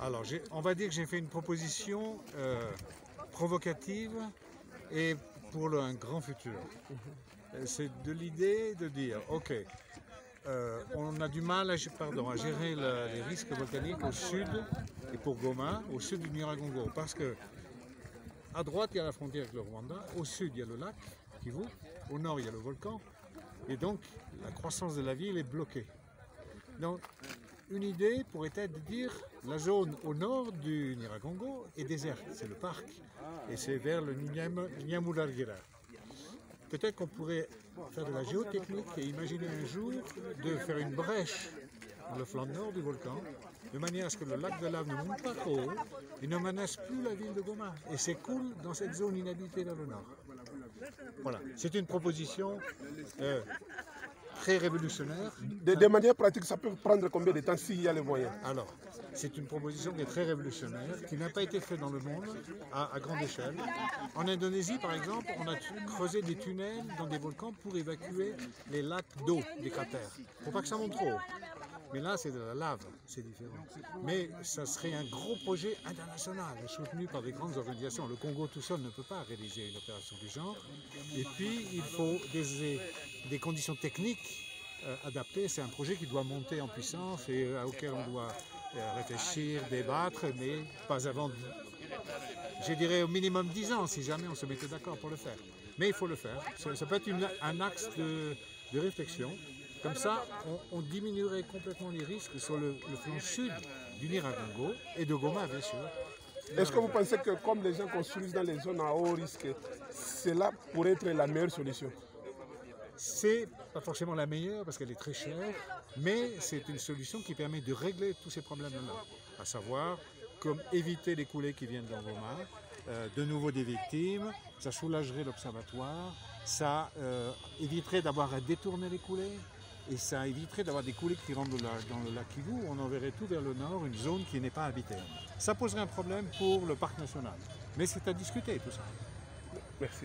Alors, on va dire que j'ai fait une proposition provocative et pour un grand futur. C'est de l'idée de dire, ok, on a du mal à gérer les risques volcaniques au sud, et pour Goma, au sud du Nyiragongo, parce que à droite, il y a la frontière avec le Rwanda, au sud, il y a le lac Kivu, au nord, il y a le volcan, et donc la croissance de la ville est bloquée. Donc, une idée pourrait être de dire la zone au nord du Nyiragongo est déserte, c'est le parc, et c'est vers le Nyamulagira. Peut-être qu'on pourrait faire de la géotechnique et imaginer un jour de faire une brèche dans le flanc nord du volcan, de manière à ce que le lac de lave ne monte pas trop haut et ne menace plus la ville de Goma et s'écoule dans cette zone inhabitée vers le nord. Voilà, c'est une proposition très révolutionnaire. De manière pratique, ça peut prendre combien de temps s'il y a les moyens? Alors, c'est une proposition qui est très révolutionnaire, qui n'a pas été faite dans le monde à grande échelle. En Indonésie, par exemple, on a creusé des tunnels dans des volcans pour évacuer les lacs d'eau des cratères. Pour pas que ça monte trop haut. Mais là, c'est de la lave, c'est différent. Mais ça serait un gros projet international, soutenu par des grandes organisations. Le Congo tout seul ne peut pas réaliser une opération du genre. Et puis, il faut des conditions techniques adaptées. C'est un projet qui doit monter en puissance et auquel on doit réfléchir, débattre, mais pas avant, je dirais au minimum 10 ans, si jamais on se mettait d'accord pour le faire. Mais il faut le faire. Ça peut être un axe de réflexion. Comme ça, on diminuerait complètement les risques sur le flanc sud du Nyiragongo et de Goma, bien sûr. Est-ce que vous pensez que comme les gens construisent dans les zones à haut risque, cela pourrait être la meilleure solution? C'est pas forcément la meilleure parce qu'elle est très chère, mais c'est une solution qui permet de régler tous ces problèmes-là. À savoir, comme éviter les coulées qui viennent dans Goma, de nouveau des victimes, ça soulagerait l'observatoire, ça éviterait d'avoir à détourner les coulées, et ça éviterait d'avoir des coulées qui rentrent dans le lac Kivu, où on enverrait tout vers le nord, une zone qui n'est pas habitée. Ça poserait un problème pour le parc national. Mais c'est à discuter tout ça. Merci.